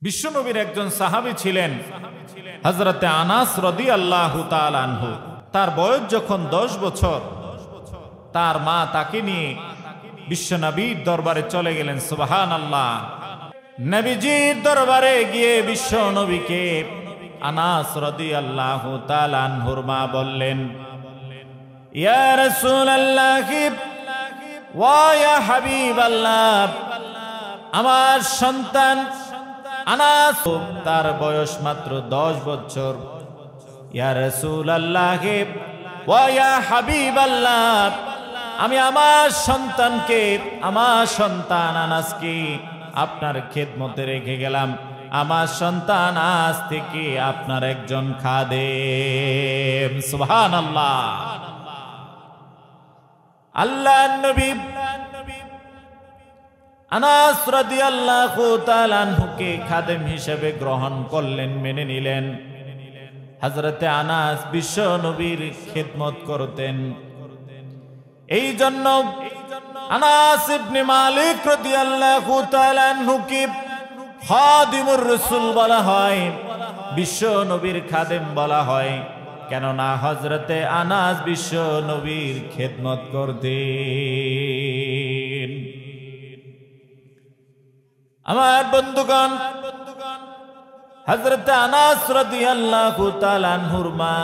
বিশ্বনবীর একজন সাহাবী ছিলেন হযরতে আনাস রাদিয়াল্লাহু তাআলা আনহু। তার বয়স যখন 10 বছর, তার মা তাকে নিয়ে বিশ্বনবীর দরবারে চলে গেলেন। সুবহানাল্লাহ। নবীজির দরবারে গিয়ে বিশ্বনবীকে আনাস রাদিয়াল্লাহু তাআলা আনহুর মা বললেন, ইয়া রাসূলুল্লাহ ওয়া ইয়া হাবিবাল্লাহ, আমার সন্তান আনাস, তার বয়স মাত্র 10 বছর। ইয়া রাসূলুল্লাহ ওয়া ইয়া হাবিবাল্লাহ, আমি আমার সন্তানকে, আমার সন্তান আনাসকে আপনার খেদমতে রেখে গেলাম। আমার সন্তান আজ থেকে আপনার একজন খাদেম। সুবহানাল্লাহ। আল্লাহর নবী আনাস রাদিয়াল্লাহু তাআলা আনহুকে খাদেম হিসেবে গ্রহণ করলেন, মেনে নিলেন। হযরতে আনাস বিশ্ব নবীর খেদমত করতেন। এই জন্য আনাস ইবনে মালিক রাদিয়াল্লাহু তাআলা আনহুকে খাদিমুর রাসূল বলা হয়, বিশ্ব নবীর খাদেম বলা হয়। কেননা হযরতে আনাস বিশ্ব নবীর খেদমত করতেন। আমার বন্ধুগণ, হযরতে আনাস রাদিয়াল্লাহু তাআলা আনহুর মা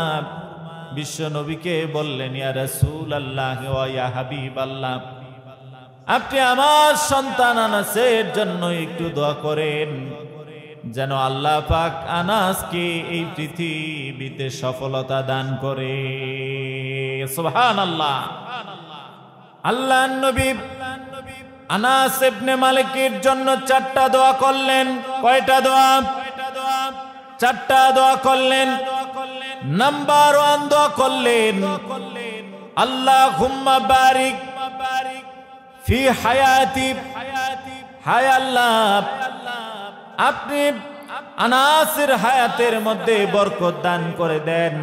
বিশ্ব নবীকে বললেন, ইয়া রাসূলুল্লাহ ওয়া ইয়া হাবিবাল্লাহ, আপনি আমার সন্তান আনাসের জন্য একটু দোয়া করেন, যেন আল্লাহ পাক আনাসকে এই পৃথিবীতে সফলতা দান করে। সুবহানাল্লাহ। আল্লাহর নবী আনাস ইবনে মালিকের জন্য 4টা দোয়া করলেন। কয়টা দোয়া? 4টা দোয়া করলেন। নাম্বার 1 দোয়া করলেন, আল্লাহুম্মা বারিক ফি হায়াতি, হায় আল্লাহ আপনি আনাসের হায়াতের মধ্যে বরকত দান করে দেন।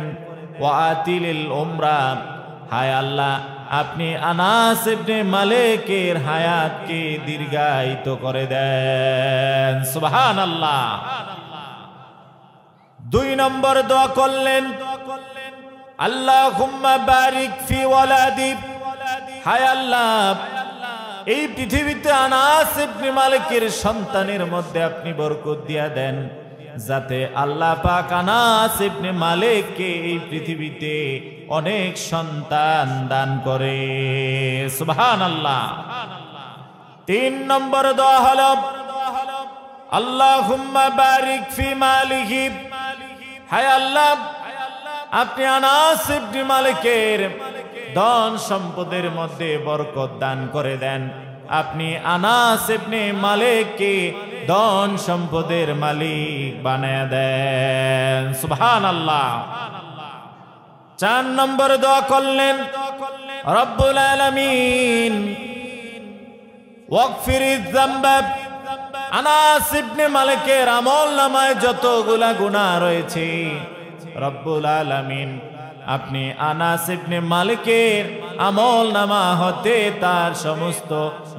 ওয়া আতিলিল উমরা, হায় আল্লাহ আপনি আনাস ইবনে মালিকের হায়াতকে দীর্ঘায়িত করে দেন। সুবহানাল্লাহ। 2 নম্বর দোয়া করলেন, আল্লাহুম্মা বারিক ফি ওয়ালাদি, হায় আল্লাহ এই পৃথিবীতে আনাস ইবনে মালিকের সন্তানের মধ্যে আপনি বরকত দিয়া দেন, যাতে আল্লাহ পাক আনাস ইবনে মালিককে এই পৃথিবীতে অনেক সন্তান দান করে। সুবহানাল্লাহ। 3 নম্বর দোয়া হলো, আল্লাহুম্মা বারিক ফি মালিহি, হায় আল্লাহ আপনি আনাস ইবনে মালিকের ধন সম্পদের মধ্যে বরকত দান করে দেন। আপনি আনাস ইবনে মালিককে ধন সম্পদের মালিক বানায় দেন। সুবহানাল্লাহ। 4 নম্বর দোয়া করলেন, রব্বুল আলামিন ওয়াগফিরিয যামবা, আনাস ইবনে মালিকের আমলনামায় যতগুলা গুনাহ রয়েছে, রব্বুল আলামিন আপনি আনাস ইবনে মালিকের আমলনামা হতে তার সমস্ত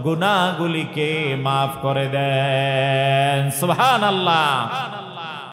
গুনাহগুলিকে মাফ করে দেন। সুবহানাল্লাহ।